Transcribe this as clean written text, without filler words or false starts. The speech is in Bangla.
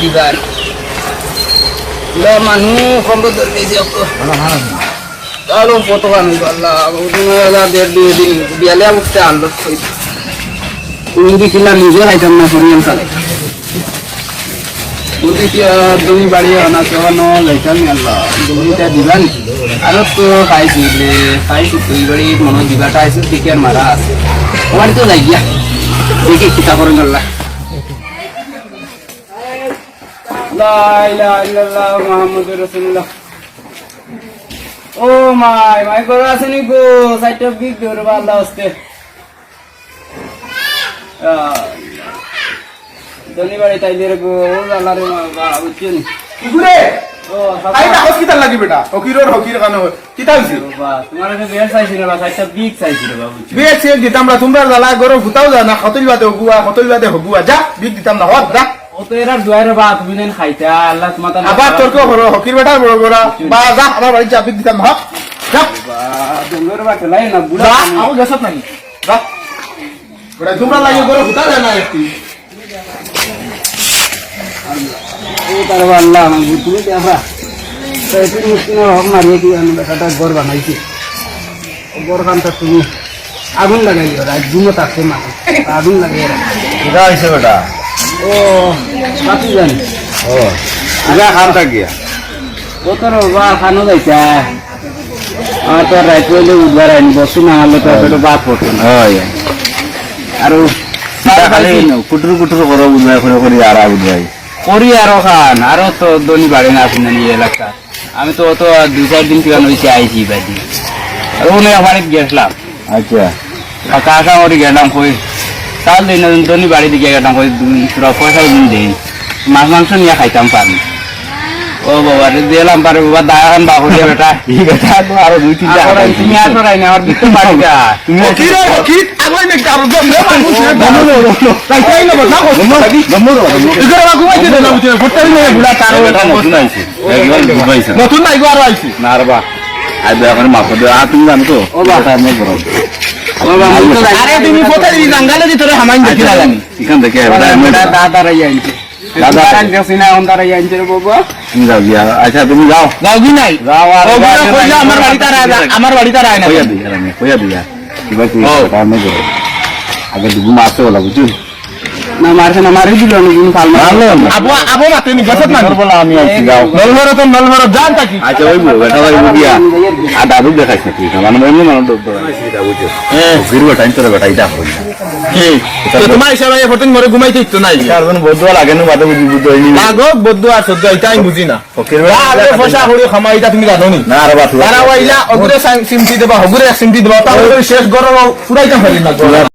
দিবার মানুষ কম তাহলে কত মানুষ আল্লাহ 1.5 দিন বিয়ালে উঠতে আনলো তুমি দেখিলাম নিজে খাইতাম না সরিয়াম চালাই তুমি বাড়ি আনা কেন যাইতাম আল্লাহ জমিটা দিবান আরো তো খাইছিলে খাইছি তুই বাড়ি মনে দিবাটা আছে টিকের মারা আছে আমার তো যাই গিয়া দেখি চিন্তা করেন আল্লাহ লা ইলাহা ইল্লাল্লাহ মুহাম্মাদুর রাসূলুল্লাহ ও মাই করে আসেনি গো সাইট অফ বিগ ধরে আল্লাহ হস্তে ধন্যবাদ তাই দিয়ে গো আল্লাহ রে বুঝছেন ঘুরে আই না হসপিটাল লাগি বেটা হকির কানে কিতা হইছে বাবা তোমার কাছে বের চাইছি না সাইট অফ বিগ চাইছি রে বাবু বিগ সে দিতাম না তোমরা লালা গরো ভুতাও জানা হতল বাদে হগুয়া যা বিগ দিতাম না হত যা ও তো এরা দুয়ারে বা তুমি নেন খাইতা আল্লাহ তোমার আবার তোর কো হলো হকির বেটা বড় বড় বা যা আমার বাড়ি যা বিগ দিতাম হক যা ডঙ্গর বা খেলাই না বুড়া যা আও গেছত নাকি যা বড় তোমরা লাগি গরো ভুতা জানা একটি ও তার আল্লাহ আমি তুমি দেখা তাই তুমি মুসলিম হক মারিয়ে কি আমি বেটাটা ঘর বানাইছি ঘর খানটা তুমি আগুন লাগাই রাত দিনও থাকছে না আগুন লাগাই কিটা হইছে বেটা ও কাটি জানি ও কিটা খান থাকিয়া ও তোর বা খানো যাইছে আমার তো রাত হইলে উদ্বার আইনি বসু না হলে তো একটু বাদ পড়তো না হয় আর খালি কুটুর করো বুঝাই করে আর বুঝাই করি আরো খান আরো তো দনি বাড়ি না আসেন এই এলাকা আমি তো 2-4 দিন থেকে নইছে আইছি বাড়ি আর ওনে আমার গেছলাম আচ্ছা কাকা ওরি গেলাম কই চাল দিন দনি বাড়ি দিকে গেলাম কই পুরো পয়সা দিন দেই মাংস নিয়ে খাইতাম পারি ও বাবা রে দিলাম পারে বাবা দায়ান বাহুরিয়া বেটা এই বেটা তো আরো 2-3টা তুমি আর তো রাইনা আর দিতে পারি না তুমি হকি আগই নে কারো দম নে মানুষ তাই তাই না না ইগরা বাগু আইতে না বুঝে ফটাই নে বুলা তার বেটা নতুন আইছে একবার বুঝাইছে নতুন নাই গো আর আইছে না রে বা আই এখন মাফ দে তুমি জানো তো ও বাবা আমি বড় আরে তুমি ফটাই দি জাঙ্গালে দি তোরে হামাইন দেখি না জানি এখান থেকে বেটা দাদা রাই আইছে দাদা রাই গেছিনা ওন্দারা আইছে রে বাবা তুমি যাও গিয়া আচ্ছা তুমি যাও যাও কি নাই যাও আর কইলা আমার বাড়িতে রায় না কইয়া দিয়া কিবা কি কাম নেই করে আগে দুগু মারতে বলা বুঝছো না মারছে না মারি দিল না কিন্তু ফাল মারলো আবো মাতে নি গছত না বলা আমি আইছি যাও নলভর জান তাকি আচ্ছা ওই বেটা ভাই বুঝিয়া আর দাদু দেখাইছ নাকি মানে এমনি মানে ডক্টর সেটা বুঝছো ফিরবো টাইম তোর বেটা এটা হই কি তো তোমার হিসাবে ফটিন মরে ঘুমাইতে ইতো নাই আর কোন বদুয়া লাগে না বাদে বুঝি বুঝতো হইনি লাগো বদ্দু আর সদ্দু এটা আমি বুঝি না ফকির আরে ফসা হড়ি খামা এটা তুমি জানো নি না আর বাত তারা ওইলা অগুরে সিমটি দেবা হগুরে সিমটি দেবা তাহলে শেষ গরম ফুরাইতে পারি না